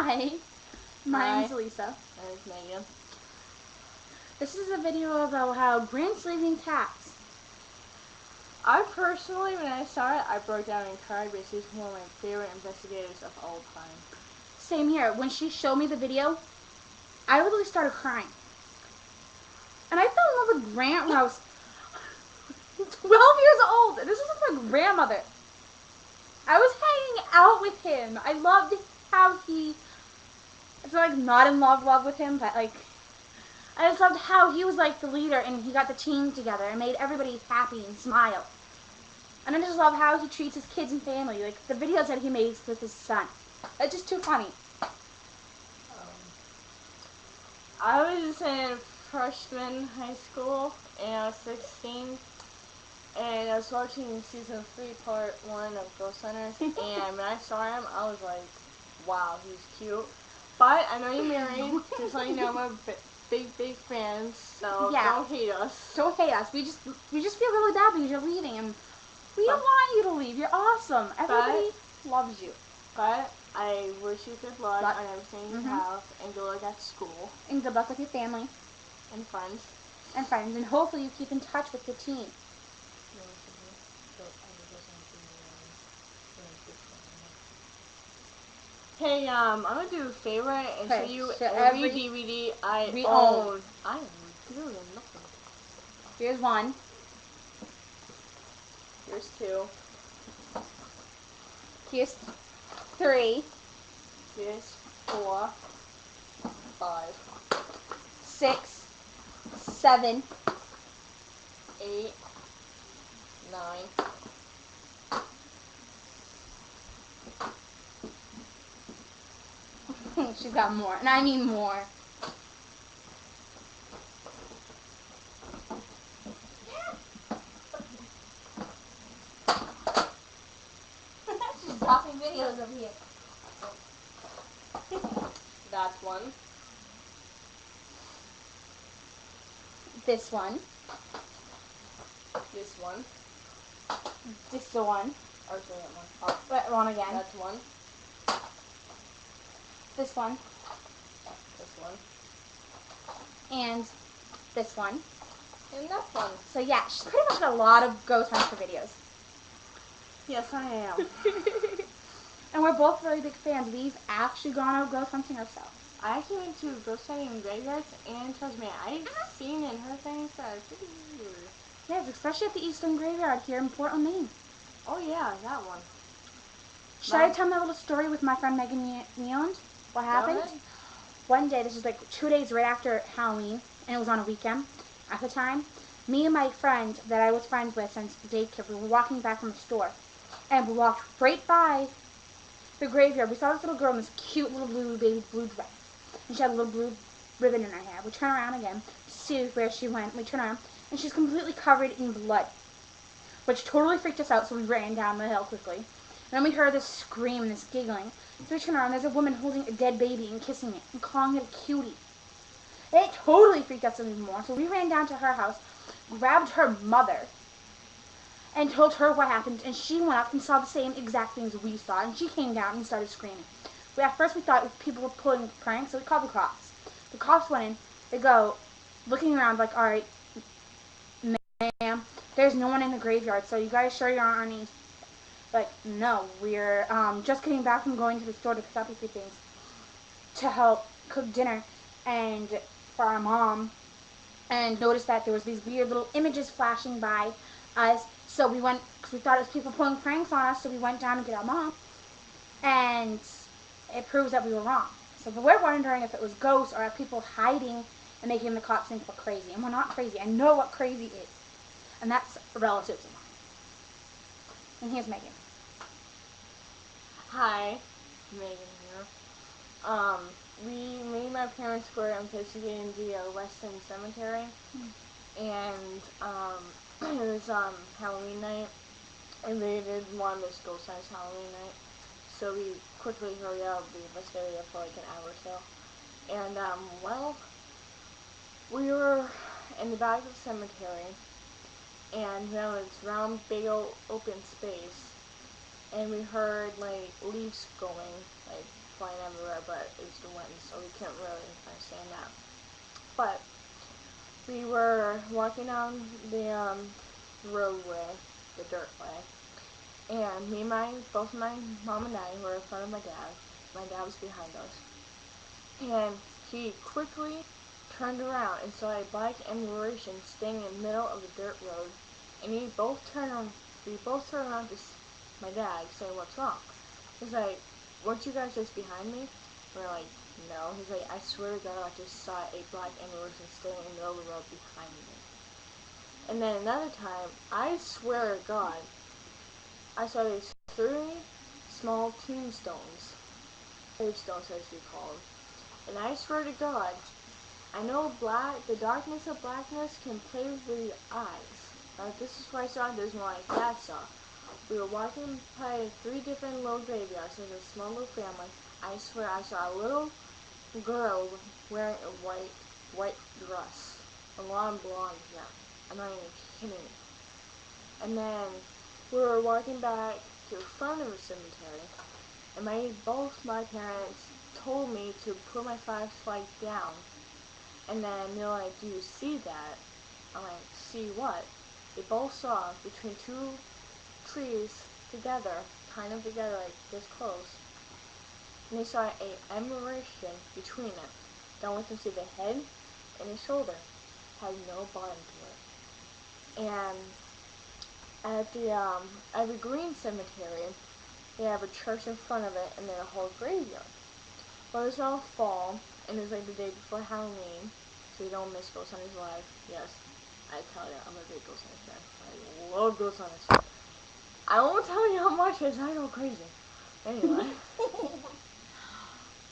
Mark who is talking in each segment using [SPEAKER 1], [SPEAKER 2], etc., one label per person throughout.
[SPEAKER 1] Hi, my name's Lisa.
[SPEAKER 2] And it's Megan.
[SPEAKER 1] This is a video about how Grant's leaving taps.
[SPEAKER 2] I personally, when I saw it, I broke down and cried because he's one of my favorite investigators of all time.
[SPEAKER 1] Same here. When she showed me the video, I literally started crying. And I fell in love with Grant when I was 12 years old. This was with my grandmother. I was hanging out with him. I loved how I feel like not in love with him, but like, I just loved how he was like the leader and he got the team together and made everybody happy and smile. And I just love how he treats his kids and family, like the videos that he makes with his son. It's just too funny.
[SPEAKER 2] I was in freshman high school and I was 16 and I was watching season 3 part 1 of Ghost Hunters and when I saw him I was like, wow, he's cute. But I know you're married, just so you know we're big fans, so
[SPEAKER 1] Yeah.
[SPEAKER 2] don't hate us.
[SPEAKER 1] Don't hate us. We just feel really bad because you're leaving and we don't want you to leave. You're awesome. Everybody loves you.
[SPEAKER 2] But I wish you good luck on everything you have and good luck at school.
[SPEAKER 1] And good luck with your family.
[SPEAKER 2] And friends.
[SPEAKER 1] And friends. And hopefully you keep in touch with your team.
[SPEAKER 2] Hey, I'm gonna do a favor and show you
[SPEAKER 1] so
[SPEAKER 2] every DVD I own. I own literally nothing.
[SPEAKER 1] Here's one.
[SPEAKER 2] Here's 2.
[SPEAKER 1] Here's 3.
[SPEAKER 2] Here's 4. 5.
[SPEAKER 1] 6. 7.
[SPEAKER 2] 8. 9.
[SPEAKER 1] She's got more. And I mean more. She's dropping videos over here.
[SPEAKER 2] That's 1.
[SPEAKER 1] This one.
[SPEAKER 2] This 1.
[SPEAKER 1] This is the one.
[SPEAKER 2] Or that 1. Oh,
[SPEAKER 1] That one again.
[SPEAKER 2] that's 1.
[SPEAKER 1] This one.
[SPEAKER 2] This 1.
[SPEAKER 1] And this one.
[SPEAKER 2] And that 1.
[SPEAKER 1] So yeah, she's pretty much got a lot of Ghost Hunter videos.
[SPEAKER 2] Yes, I am.
[SPEAKER 1] And we're both really big fans. We've actually gone out ghost hunting ourselves.
[SPEAKER 2] I actually went to ghost hunting graveyards, and trust me, I've seen and heard things that are pretty weird.
[SPEAKER 1] Yes, especially at the Eastern Graveyard here in Portland, Maine.
[SPEAKER 2] Oh yeah, that one.
[SPEAKER 1] Should I tell my little story with my friend Megan Neon? What happened? One day, this was like 2 days right after Halloween, and it was on a weekend at the time. Me and my friend that I was friends with since daycare, we were walking back from the store, and we walked right by the graveyard. We saw this little girl in this cute little baby blue dress, and she had a little blue ribbon in her hair. We turn around again to see where she went. We turn around, and she's completely covered in blood, which totally freaked us out, so we ran down the hill quickly. And then we heard this scream and this giggling. So we turn around, there's a woman holding a dead baby and kissing it and calling it a cutie. It totally freaked us out even more, so we ran down to her house, grabbed her mother, and told her what happened, and she went up and saw the same exact things we saw, and she came down and started screaming. At first we thought people were pulling pranks, so we called the cops. The cops went in, they go, looking around like, alright, ma'am, there's no one in the graveyard, so you guys sure you aren't any? Like, no, we're just getting back from going to the store to pick up a few things to help cook dinner and for our mom, and noticed that there was these weird little images flashing by us, so we went, because we thought it was people pulling pranks on us, so we went down to get our mom, and it proves that we were wrong. So we're wondering if it was ghosts or people hiding and making the cops think we're crazy, and we're not crazy. I know what crazy is, and that's relative to mine. And here's Megan.
[SPEAKER 2] Hi, Megan here. Me and my parents were investigating the Weston Cemetery, and it was Halloween night, and they did one this ghost hunts Halloween night, so we quickly hurried up. We investigated for like an hour or so, and well, we were in the back of the cemetery, and there was round big open space. And we heard like leaves going, like flying everywhere. but it's the wind, so we couldn't really understand that. But we were walking down the roadway, the dirt way, and both my mom and I were in front of my dad. My dad was behind us, and he quickly turned around and saw a black apparition standing in the middle of the dirt road, and we both turned around to my dad, saying, "What's wrong?" He's like, "Weren't you guys just behind me?" We're like, "No." He's like, "I swear to God, I just saw a black apparition standing in the middle of the road behind me." And then another time, I swear to God, I saw these 3 small tombstones, gravestones as we call them. And I swear to God, I know the darkness of blackness can play with your eyes. This is what I saw, this is what my dad saw. We were walking by 3 different little graveyards in a small little family. I swear I saw a little girl wearing a white dress. A long blonde hair. I'm not even kidding. And then we were walking back to the front of the cemetery, and both my parents told me to put my flashlight down. And then they're like, "Do you see that?" I'm like, "See what?" They both saw between 2 trees together, kind of together, like this close. And they saw a apparition between it. Then we can see the head and the shoulder. Had no bottom to it. And at the Evergreen Cemetery, they have a church in front of it and then a whole graveyard. Well, it's now fall, and it's like the day before Halloween, so you don't miss Ghost Hunter's Live. Yes, I tell you, I'm a big Ghost Hunter fan. I love Ghost Hunters. I won't tell you how much because I go crazy. Anyway.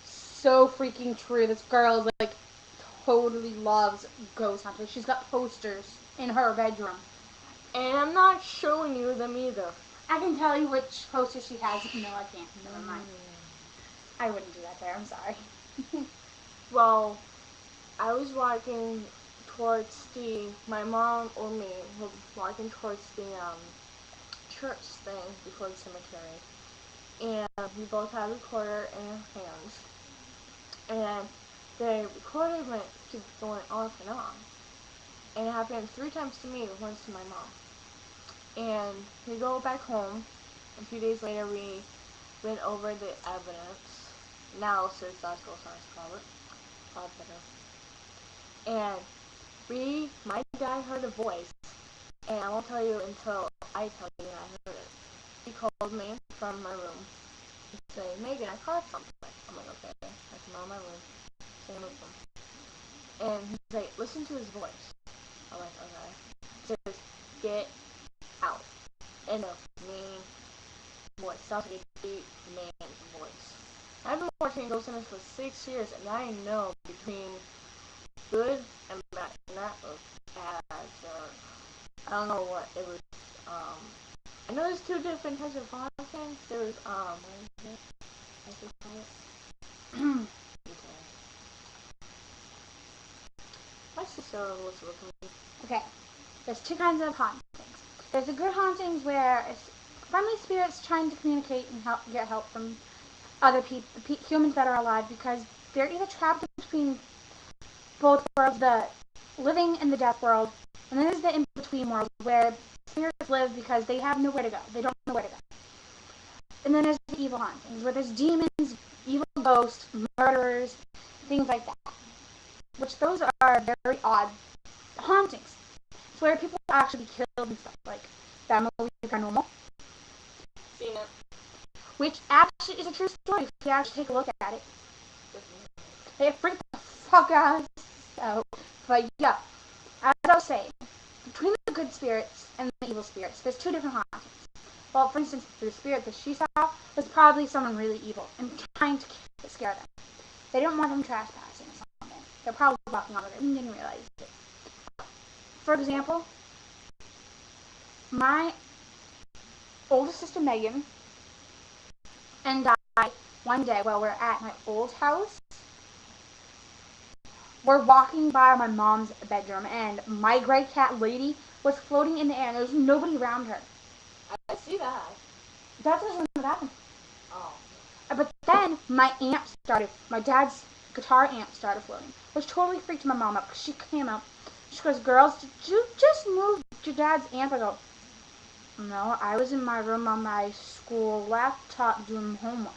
[SPEAKER 1] So freaking true. This girl is like totally loves Ghost Hunters. She's got posters in her bedroom.
[SPEAKER 2] And I'm not showing you them either.
[SPEAKER 1] I can tell you which poster she has. No, I can't. Never mind. I wouldn't do that there. I'm sorry.
[SPEAKER 2] Well, I was walking towards my mom or me was walking towards the church thing before the cemetery. And we both had a recorder in our hands. And the recorder kept going off and on. And it happened 3 times to me, once to my mom. And we go back home. A few days later, we went over the evidence, analysis, that's what science call it. Better. And my dad heard a voice, and I won't tell you until I tell you that I heard it. He called me from my room and said, "Megan, I caught something." I'm like, "Okay." I come out of my room, same room. And he's like, "Listen to his voice." I'm like, "Okay." He says, "Get out." In a mean voice. Sounds like a deep man's voice. I've been watching Ghost Hunters for 6 years, and I know between good and bad. And that was bad. I don't know what it was. I know there's 2 different types of hauntings. There was what is it? What's it called? My sister was looking at me.
[SPEAKER 1] Okay. There's 2 kinds of hauntings. There's the good hauntings where it's friendly spirits trying to communicate and get help from other people, humans that are alive, because they're either trapped between both worlds, the living and the death world, and then there's the in-between world where spirits live because they have nowhere to go. They don't know where to go. And then there's the evil hauntings, where there's demons, evil ghosts, murderers, things like that. Which those are very odd hauntings. It's where people actually be killed and stuff, like that movie Paranormal.
[SPEAKER 2] Seen it.
[SPEAKER 1] Which actually is a true story if you actually take a look at it. It freaked the fuck out. So, but yeah, as I was saying, between the good spirits and the evil spirits, there's 2 different hauntings. Well, for instance, the spirit that she saw was probably someone really evil and trying to scare them. They didn't want them trespassing or something. They're probably walking over there and didn't realize it. For example, my oldest sister Megan and I, one day while we're at my old house, we're walking by my mom's bedroom, and my gray cat lady was floating in the air, and there was nobody around her.
[SPEAKER 2] I see that.
[SPEAKER 1] That's what's in the bathroom.
[SPEAKER 2] Oh.
[SPEAKER 1] But Then my dad's guitar amp started floating, which totally freaked my mom out because she came out. She goes, "Girls, did you just move your dad's amp?" I go, "No, I was in my room on my school laptop doing homework."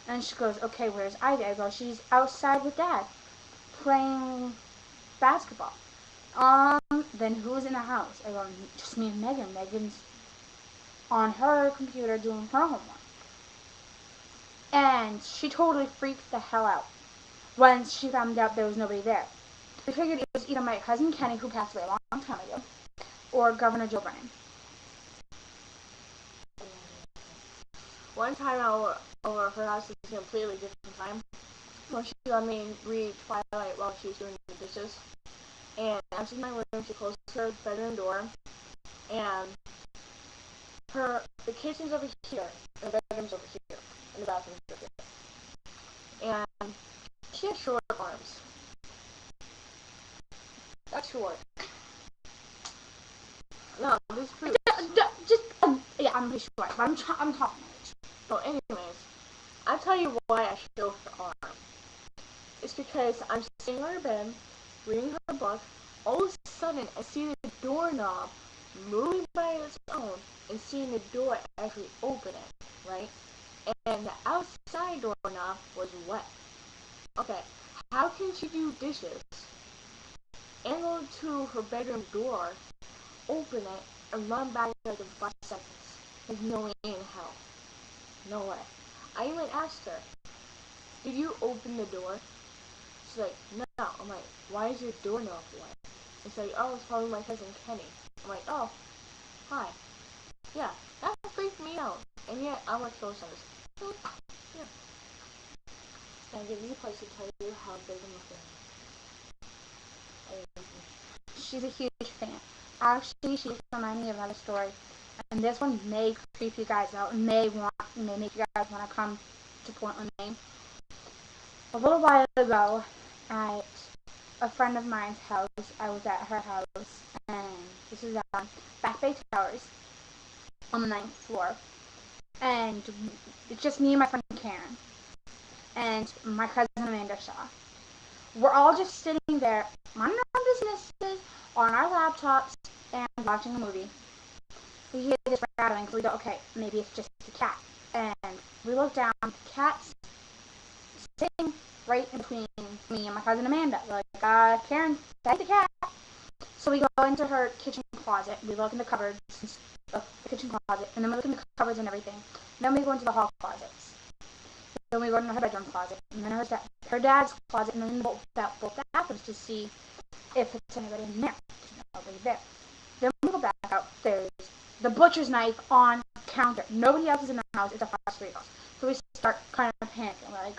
[SPEAKER 1] And she goes, "Okay, where's Ivy?" I go, "She's outside with Dad, playing basketball." Then who's in the house? I go, "Just me and Megan. Megan's on her computer doing her homework." And she totally freaked the hell out when she found out there was nobody there. We figured it was either my cousin Kenny, who passed away a long time ago, or Governor Joe Biden.
[SPEAKER 2] One time over her house, it was a completely different time. When she let me read Twilight while she was doing the dishes. And I was in my room, she closed her bedroom door, and the kitchen's over here, and the bedroom's over here, and the bathroom's over here. And she has short arms. That's short. No, this proves.
[SPEAKER 1] Yeah, I'm pretty sure, but I'm talking.
[SPEAKER 2] So anyways, I'll tell you why I show her arm. It's because I'm sitting on her bed, reading her book. All of a sudden, I see the doorknob moving by its own, and seeing the door actually open it, right? And the outside doorknob was wet. Okay, how can she do dishes and go to her bedroom door, open it, and run back like in 5 seconds? There's no way in hell. No way. I even asked her, "Did you open the door?" She's like, "No." I'm like, "Why is your doorknob wet?" It's like, "Oh, it's probably my cousin Kenny." I'm like, "Oh, hi." Yeah, that freaked me out. And yet, I'm like so sensitive. Yeah. Can I give you a place to tell you how big I'm looking?
[SPEAKER 1] She's a huge fan. Actually, she just reminded me of another story. And this one may creep you guys out and may make you guys want to come to Portland, Maine. A little while ago, at a friend of mine's house, I was at her house, and this is Back Bay Towers on the 9th floor. And it's just me and my friend Karen and my cousin Amanda Shaw. We're all just sitting there, minding our businesses, on our laptops, and watching a movie. We hear this rattling, so we go, okay, maybe it's just the cat. And we look down, the cat's sitting right in between me and my cousin Amanda. We're like, Karen, that's the cat. So we go into her kitchen closet, we look in the cupboards, the kitchen closet, and then we look in the cupboards and everything. And then we go into the hall closets. Then we go into her bedroom closet, and then her dad's closet, and then both bathrooms to see if it's anybody in there. There's nobody there. Then we go back out. There's the butcher's knife on the counter. Nobody else is in the house. It's a three house. So we start kind of panicking. We're like,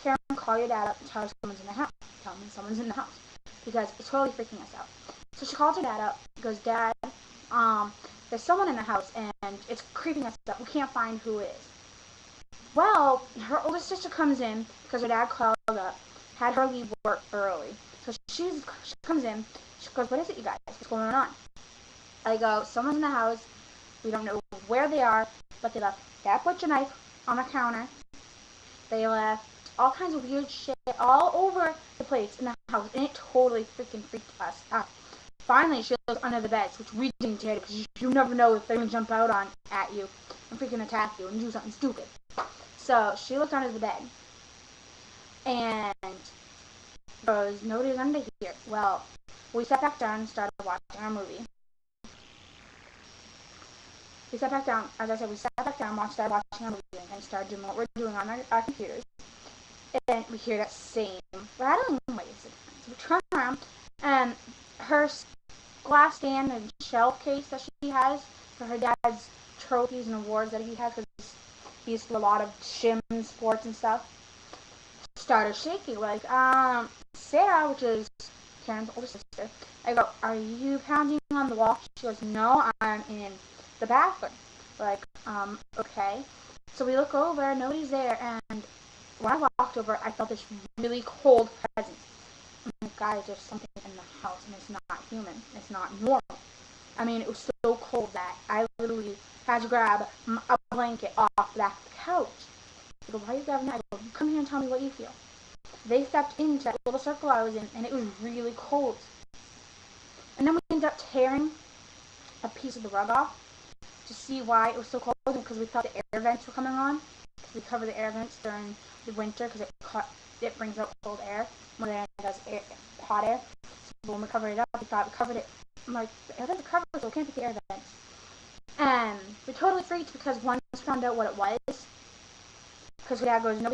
[SPEAKER 1] Karen, call your dad up and tell him someone's in the house. Tell him someone's in the house. Because it's totally freaking us out. So she calls her dad up, goes, "Dad, there's someone in the house and it's creeping us out. We can't find who it is." Well, her older sister comes in because her dad called up, had her leave work early. So she comes in, she goes, "What is it, you guys? What's going on?" I go, "Someone's in the house. We don't know where they are, but they left that butcher knife on the counter. They left all kinds of weird shit all over the place in the house, and it totally freaking freaked us out." Finally, she goes under the beds, which we didn't dare because you never know if they're going to jump out at you and freaking attack you and do something stupid. So she looked under the bed and goes, "Nobody's under here." Well, we sat back down and started watching our movie. We sat back down, as I said, started watching our movie and started doing what we're doing on our computers. And we hear that same rattling noise. So we turn around, and her glass stand and shelf case that she has for her dad's trophies and awards that he has, because he used to do a lot of gym sports and stuff, started shaking. We're like, Sarah, which is Karen's older sister, I go, "Are you pounding on the wall?" She goes, "No, I'm in the bathroom." We're like, okay. So we look over, nobody's there, and when I walked over, I felt this really cold presence. I'm like, "Guys, there's something in the house, and it's not human. It's not normal." I mean, it was so cold that I literally had to grab a blanket off the back of the couch. They go, why are you grabbing that? I go, come here and tell me what you feel. They stepped into that little circle I was in, and it was really cold. And then we ended up tearing a piece of the rug off to see why it was so cold, because we thought the air vents were coming on. Because we cover the air vents during the winter because it brings out cold air more than it does hot air. So when we covered it up, we thought we covered it. I'm like, the air vents are covered, so it can't be the air vents. And we totally freaked because one found out what it was. Because Dad goes, nobody